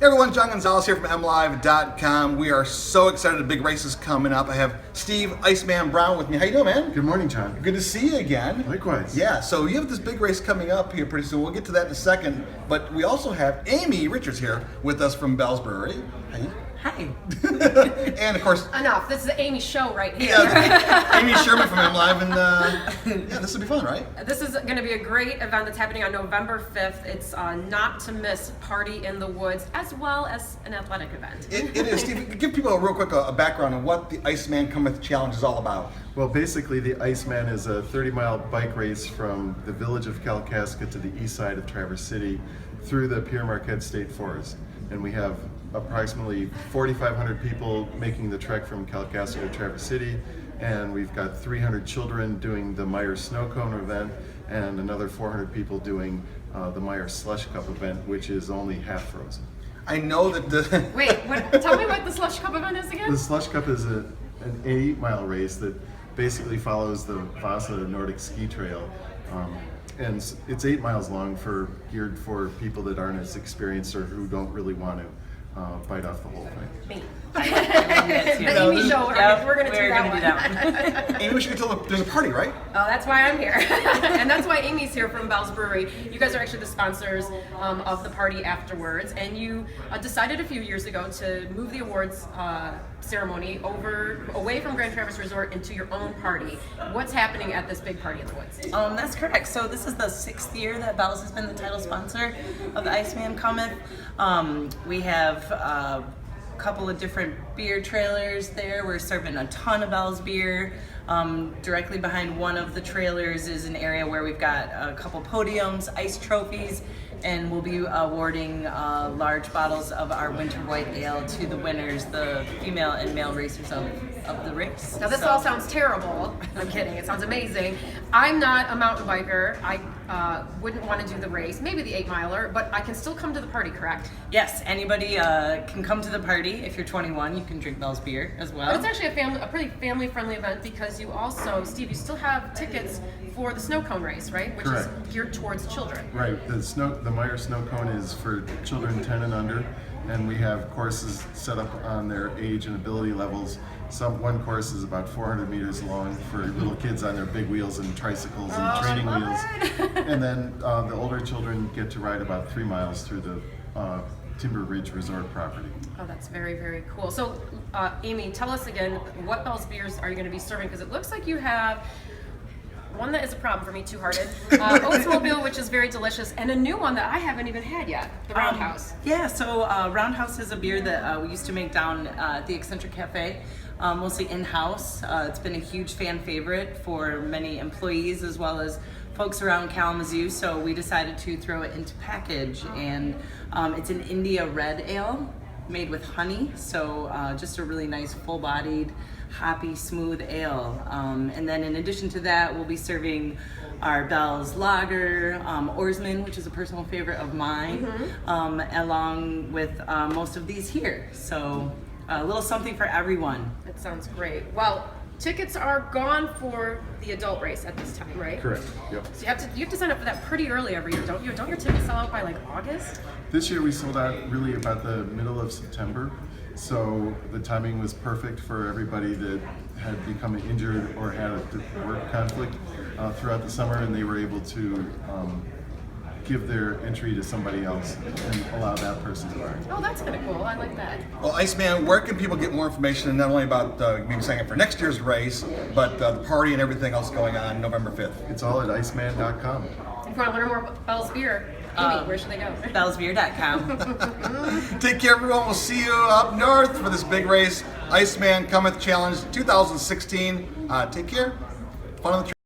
Hey everyone, John Gonzalez here from MLive.com. We are so excited. The big race is coming up. I have Steve Iceman Brown with me. How you doing, man? Good morning, John. Good to see you again. Likewise. Yeah, so you have this big race coming up here pretty soon. We'll get to that in a second. But we also have Amy Richards here with us from Bell's Brewery. Hi. Hi. And of course, Enough. This is the Amy show right here. yeah, Amy Sherman from MLive, and yeah, this will be fun, right? This is going to be a great event that's happening on November 5th. It's not to miss Party in the Woods, as well as an athletic event. It is. Steve, give people a real quick a background on what the Iceman Cometh Challenge is all about. Well, basically, the Iceman is a 30-mile bike race from the village of Kalkaska to the east side of Traverse City through the Pierre Marquette State Forest. And we have approximately 4,500 people making the trek from Kalkaska to Traverse City, and we've got 300 children doing the Meyer Snow Cone event, and another 400 people doing the Meyer Slush Cup event, which is only half frozen. I know that the Wait, tell me what the Slush Cup event is again? The Slush Cup is an 8-mile race that basically follows the Vasa Nordic Ski Trail. And it's 8 miles long, geared for people that aren't as experienced or who don't really want to bite off the whole thing. Me. The Amy show. We're going to do that one. Amy, we should tell them there's a party, right? Oh, that's why I'm here. And that's why Amy's here from Bell's Brewery. You guys are actually the sponsors of the party afterwards. And you decided a few years ago to move the awards ceremony away from Grand Traverse Resort into your own party. What's happening at this big Party in the Woods? That's correct. So this is the 6th year that Bell's has been the title sponsor of the Iceman Cometh. We have a couple of different beer trailers there. We're serving a ton of Bell's beer. Directly behind one of the trailers is an area where we've got a couple podiums, ice trophies, and we'll be awarding large bottles of our winter white ale to the winners, the female and male racers of the race. Now this all sounds terrible. I'm kidding. It sounds amazing. I'm not a mountain biker. I wouldn't want to do the race, maybe the 8-miler, but I can still come to the party, correct? Yes, anybody can come to the party. If you're 21, you can drink Bell's beer as well. But it's actually a pretty family-friendly event because you also, Steve, you still have tickets for the snow cone race, right? Which Correct. is geared towards children. Right. The Meyer Snow Cone is for children 10 and under, and we have courses set up on their age and ability levels. One course is about 400 meters long for little kids on their big wheels and tricycles and training wheels. And then the older children get to ride about 3 miles through the Timber Ridge Resort property. Oh, that's very, very cool. So, Amy, tell us again, what Bell's beers are you going to be serving? Because it looks like you have one that is a problem for me, Two-Hearted, Oldsmobile, which is very delicious, and a new one that I haven't even had yet, the Roundhouse. Yeah, so Roundhouse is a beer that we used to make down at the Eccentric Cafe, mostly in-house. It's been a huge fan favorite for many employees as well as folks around Kalamazoo, so we decided to throw it into package, and it's an India Red Ale made with honey, so just a really nice full-bodied, hoppy, smooth ale. And then in addition to that, we'll be serving our Bell's Lager, Oarsman, which is a personal favorite of mine, along with most of these here. So a little something for everyone. That sounds great. Well, tickets are gone for the adult race at this time, right? Correct. Yep. So you have to sign up for that pretty early every year, don't you? Don't your tickets sell out by like August? This year we sold out really about the middle of September, so the timing was perfect for everybody that had become injured or had a work conflict throughout the summer, and they were able to give their entry to somebody else and allow that person to ride. Oh, that's kind of cool. I like that. Well, Iceman, where can people get more information, not only about maybe signing up for next year's race, but the party and everything else going on November 5th? It's all at iceman.com. If you want to learn more about Bell's beer, Amy, where should they go? Bellsbeer.com. Take care, everyone. We'll see you up north for this big race, Iceman Cometh Challenge 2016. Take care. Fun on the trail.